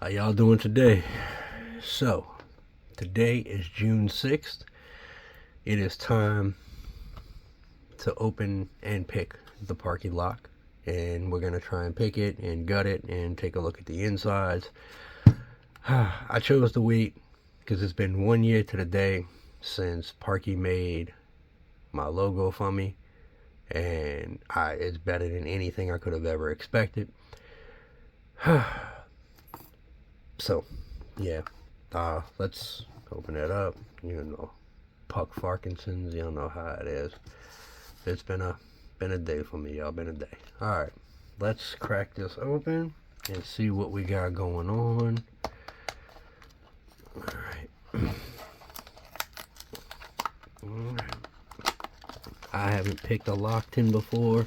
How y'all doing today? So, today is June 6th. It is time to open and pick the Parky lock. And we're going to try and pick it and gut it and take a look at the insides. I chose to wait because it's been 1 year to the day since Parky made my logo for me. And it's better than anything I could have ever expected. So, yeah. Let's open it up. You know, Puck Farkinsons. You don't know how it is. It's been a day for me, y'all. Been a day. All right, let's crack this open and see what we got going on. All right. All right. I haven't picked a lock tin before.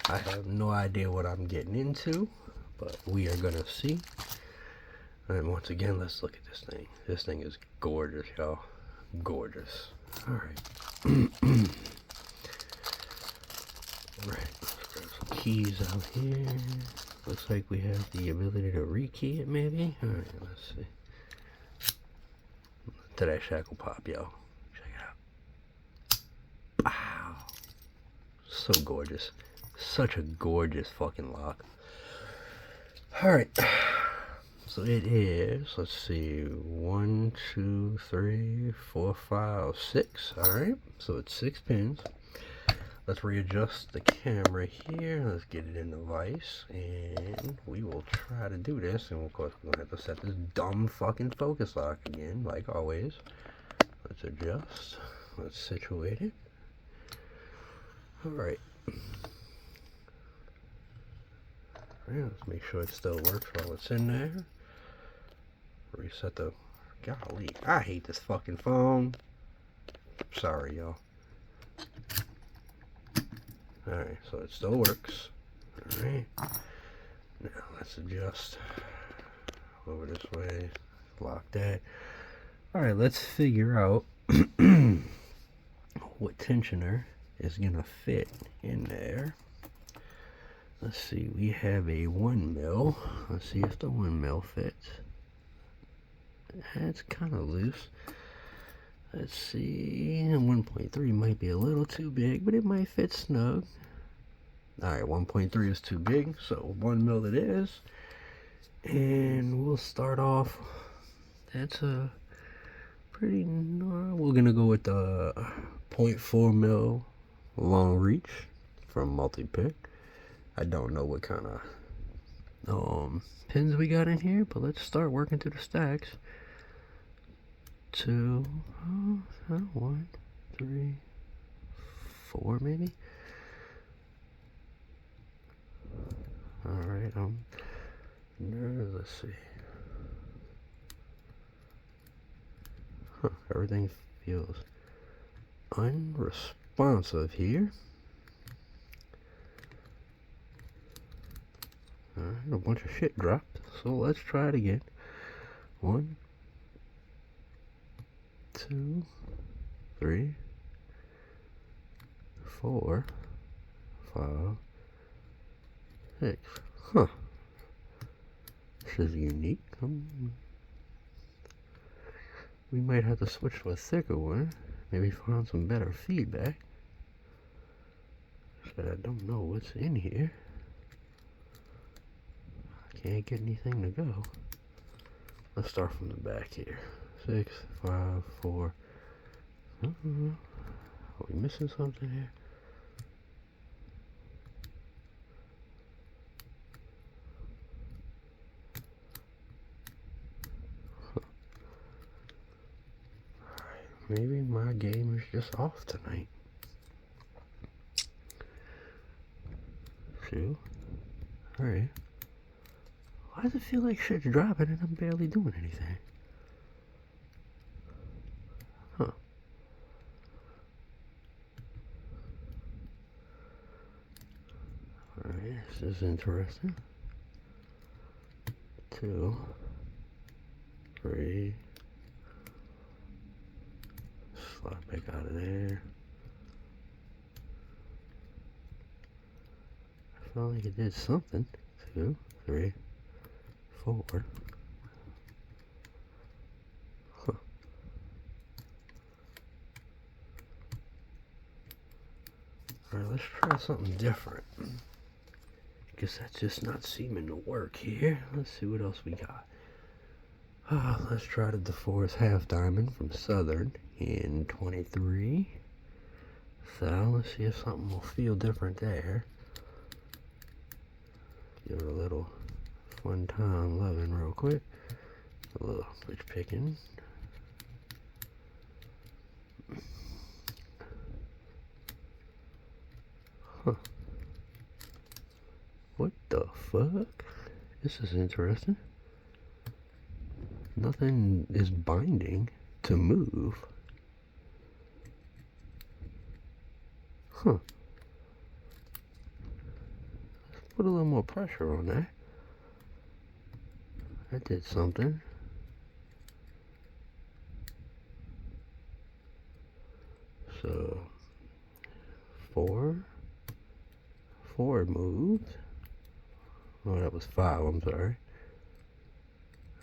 I have no idea what I'm getting into, but we are gonna see. And once again, let's look at this thing. This thing is gorgeous, y'all. Gorgeous. All right. All right. Let's grab some keys out here. Looks like we have the ability to rekey it, maybe. All right. Let's see. To that shackle pop, yo. Check it out. Wow. So gorgeous. Such a gorgeous fucking lock. All right. So it is, let's see, 1, 2, 3, 4, 5, 6. All right, so it's 6 pins. Let's readjust the camera here. Let's get it in the vise, and we will try to do this. And of course, we're gonna have to set this dumb fucking focus lock again, like always. Let's adjust. Let's situate it. All right. All right, let's make sure it still works while it's in there. Reset the... Golly, I hate this fucking phone. Sorry, y'all. Alright, so it still works. Alright. Now, let's adjust. Over this way. Lock that. Alright, let's figure out what tensioner is going to fit in there. Let's see, we have a 1 mil. Let's see if the 1 mil fits. It's kind of loose. Let's see. 1.3 might be a little too big, but it might fit snug. Alright, 1.3 is too big, so 1 mil it is. And we'll start off. That's a pretty. We're gonna go with the 0.4 mil long reach from multi-pick. I don't know what kind of pins we got in here, but let's start working through the stacks. 2, 1, 3, 4 maybe. Alright, let's see. Everything feels unresponsive here. Alright, a bunch of shit dropped, so let's try it again. 1, 2, 3, 4, 5, 6. Huh. This is unique. We might have to switch to a thicker one. Maybe find some better feedback. But I don't know what's in here. I can't get anything to go. Let's start from the back here. 6, 5, 4. Are we missing something here? Alright, maybe my game is just off tonight. 2. Alright. Why does it feel like shit's dropping and I'm barely doing anything? Huh. Alright, this is interesting. 2, 3. Slide back out of there. I felt like it did something. 2, 3, 4. try something different. Because that's just not seeming to work here. Let's see what else we got. Let's try the DeForest half diamond from Southern in 23. So let's see if something will feel different there. Give it a little fun time loving real quick. A little switch picking. Huh. What the fuck? This is interesting. Nothing is binding to move. Huh. Let's put a little more pressure on that. That did something. So, four moved. Oh, that was 5, I'm sorry.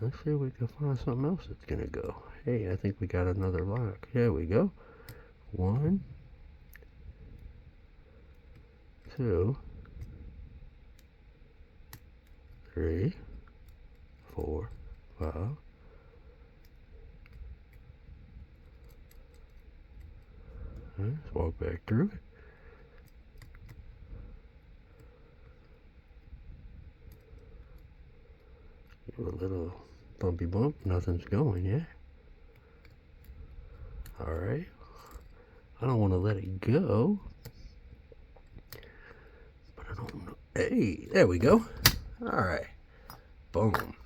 Let's see if we can find something else that's gonna go. Hey, I think we got another lock. Here we go. 1, 2, 3, 4, 5. Let's walk back through it. Give it a little bumpy bump. Nothing's going yet. Alright. I don't want to let it go. But I don't know. Hey, there we go. Alright. Boom.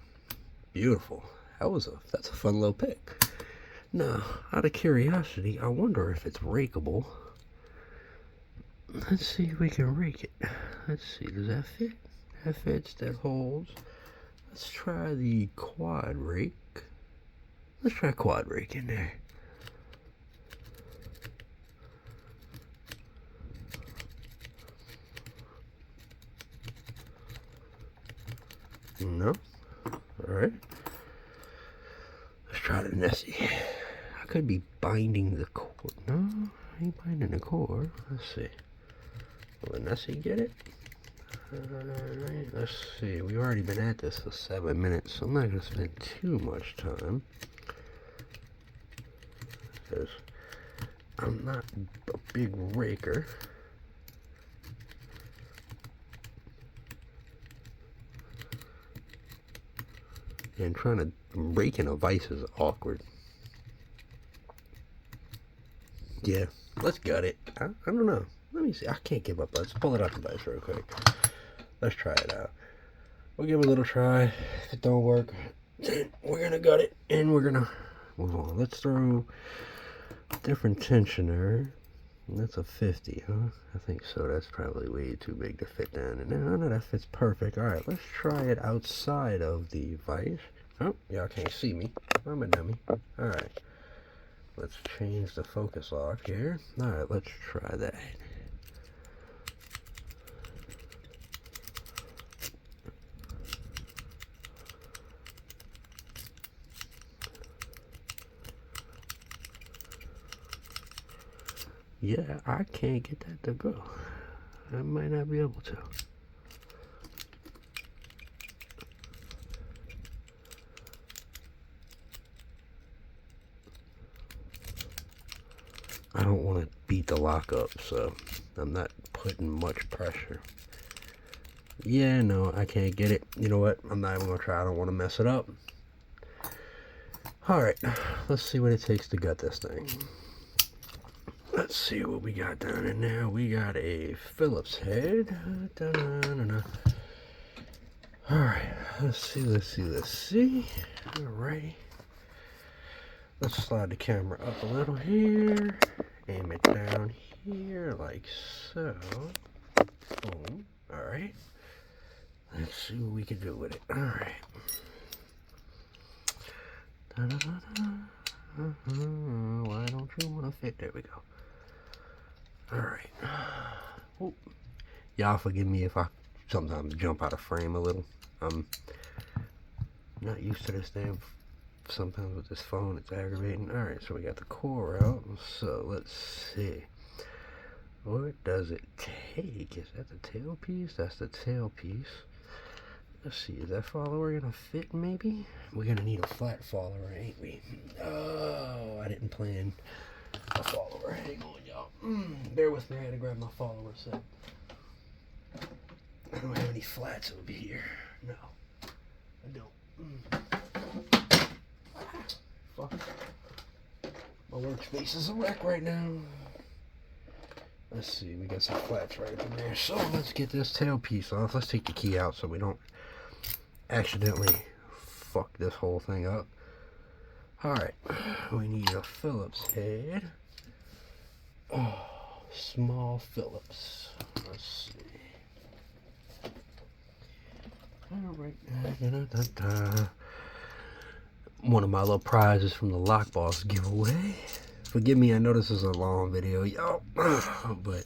Beautiful. That's a fun little pick. Now, out of curiosity, I wonder if it's rakeable. Let's see if we can rake it. Let's see, does that fit? That fits, that holds. Let's try the quad rake. Let's try quad rake in there. No? Alright. Let's try the Nessie. I could be binding the cord. No, I ain't binding the cord. Let's see. Will the Nessie get it? Alright, let's see. We've already been at this for 7 minutes, so I'm not going to spend too much time. Because I'm not a big raker. And trying to rake in a vise is awkward. Yeah, let's gut it. I don't know. Let me see. I can't give up. Let's pull it out the vise real quick. Let's try it out. We'll give it a little try. If it don't work, then we're gonna gut it and we're gonna move on. Let's throw a different tensioner. That's a 50, huh? I think so. That's probably way too big to fit down in there. No, that fits perfect. All right, let's try it outside of the vise. Oh, y'all can't see me. I'm a dummy. All right. Let's change the focus lock here. All right, let's try that. Yeah, I can't get that to go. I might not be able to. I don't want to beat the lock up, so I'm not putting much pressure. Yeah, no, I can't get it. You know what? I'm not even going to try. I don't want to mess it up. Alright, let's see what it takes to gut this thing. Let's see what we got down in there. We got a Phillips head. Alright, let's see. Alright. Let's slide the camera up a little here. Aim it down here like so. Boom. Alright. Let's see what we can do with it. Alright. Why don't you want to fit? There we go. Alright. Y'all forgive me if I sometimes jump out of frame a little. I'm not used to this thing. Sometimes with this phone it's aggravating. Alright, so we got the core out. So let's see. What does it take? Is that the tailpiece? That's the tailpiece. Let's see, is that follower gonna fit maybe? We're gonna need a flat follower, ain't we? Oh, I didn't plan a follower. Hang on, y'all. Bear with me, I gotta grab my follower set. I don't have any flats over here. No, I don't. Fuck. My workspace is a wreck right now. Let's see, we got some flats right up in there. So let's get this tailpiece off. Let's take the key out so we don't accidentally fuck this whole thing up. Alright, we need a Phillips head. Oh, small Phillips. Let's see. Alright. One of my little prizes from the Lock Boss giveaway. Forgive me, I know this is a long video, yo, but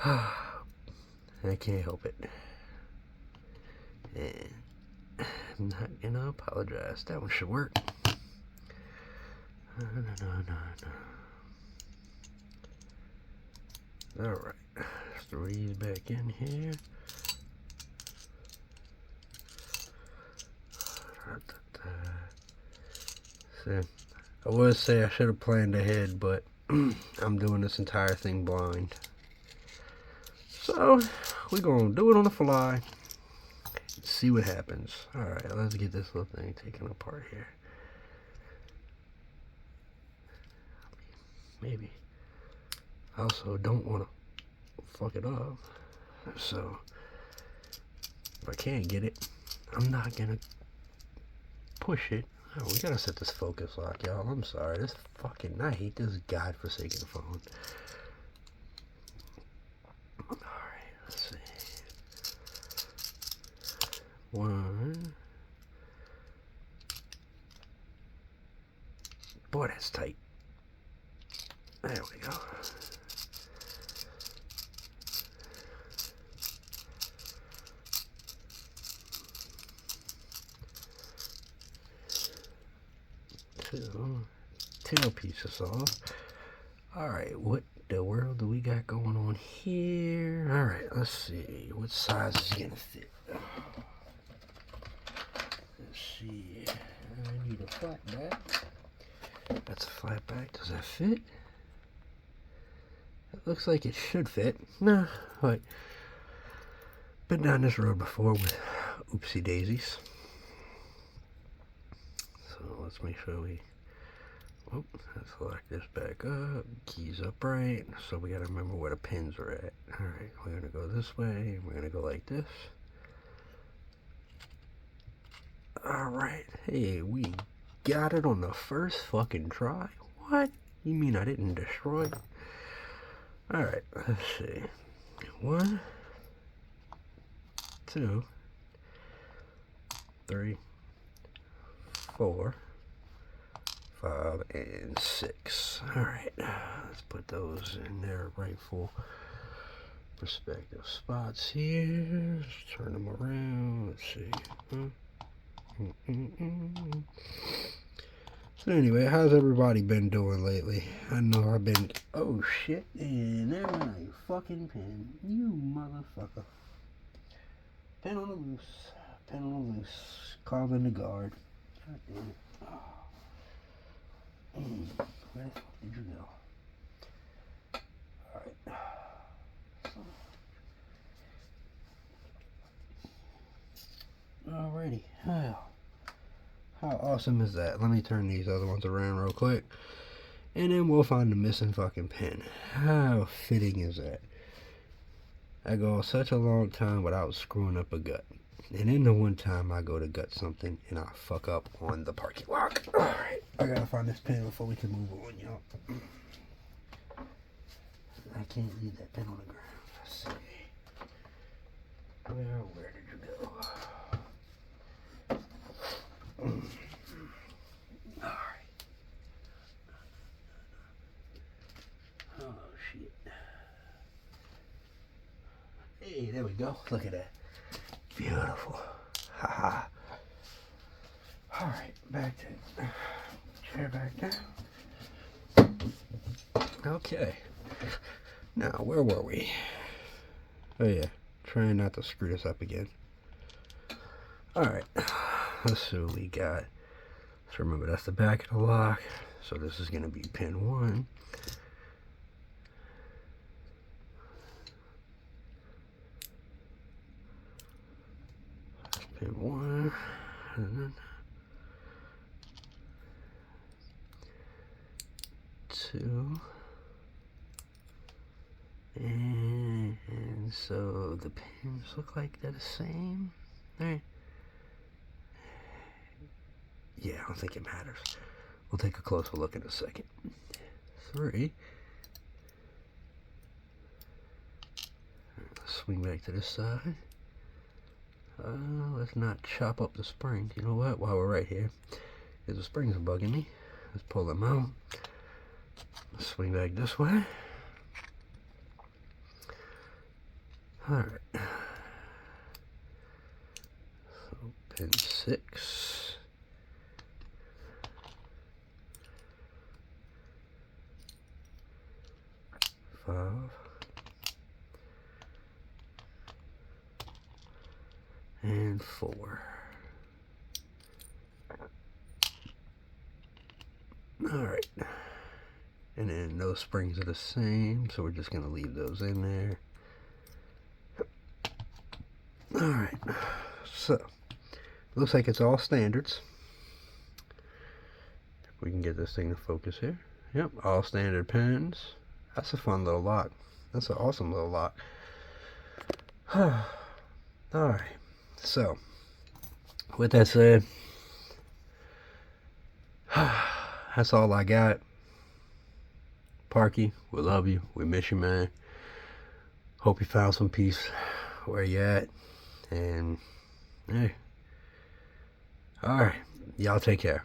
I can't help it. And I'm not gonna apologize. That one should work. Alright, let's throw these back in here. So, I would say I should have planned ahead, but I'm doing this entire thing blind. So, we're going to do it on the fly. See what happens. Alright, let's get this little thing taken apart here. Maybe. I also don't want to fuck it up. So, if I can't get it, I'm not going to push it. Oh, we gotta set this focus lock, y'all. I'm sorry. I hate this godforsaken phone. Alright, let's see. One. Boy, that's tight. There we go. Tailpiece is off. Alright, what the world do we got going on here? Alright, let's see. What size is gonna fit? Let's see. I need a flat back. That's a flat back. Does that fit? It looks like it should fit. Nah, but been down this road before with oopsie daisies. So let's make sure we let's lock this back up. Keys upright. So we gotta remember where the pins are at. Alright, we're gonna go this way. We're gonna go like this. Alright, hey, we got it on the first fucking try. What? You mean I didn't destroy it? Alright, let's see. 1, 2, 3, 4, 5, and 6. Alright, let's put those in their rightful perspective spots here. Let's turn them around. Let's see. So anyway, how's everybody been doing lately? I know I've been... Oh shit, and there went a fucking pin. You motherfucker. Pin on the loose. Pin on the loose. Calling the guard. God damn it. Oh. Where the fuck did you go? Alright. Alrighty. Well, how awesome is that? Let me turn these other ones around real quick. And then we'll find the missing fucking pin. How fitting is that? I go such a long time without screwing up a gut. And then the one time I go to gut something and I fuck up on the Parky lock. Alright, I gotta find this pin before we can move on, y'all. I can't leave that pin on the ground. Let's see. Where did you go? Alright. Oh shit. Hey, there we go. Look at that. Beautiful. Haha. Alright, back to chair back down. Okay. Now, where were we? Oh yeah, trying not to screw this up again. Alright, let's see what we got. So remember, that's the back of the lock. So this is going to be pin 1. Pin 1. And then 2. And so the pins look like they're the same. Right? Yeah, I don't think it matters. We'll take a closer look in a second. 3. Swing back to this side. Let's not chop up the springs. You know what? While we're right here, because the springs are bugging me. Let's pull them out. Let's swing back this way. Alright. So pin 6. And 4. Alright. And then those springs are the same, so we're just going to leave those in there. Alright. So, looks like it's all standards. If we can get this thing to focus here. Yep, all standard pins. That's a fun little lock. That's an awesome little lock. Alright. So, with that said, that's all I got. Parky, we love you. We miss you, man. Hope you found some peace where you at. And, hey. Alright. Y'all take care.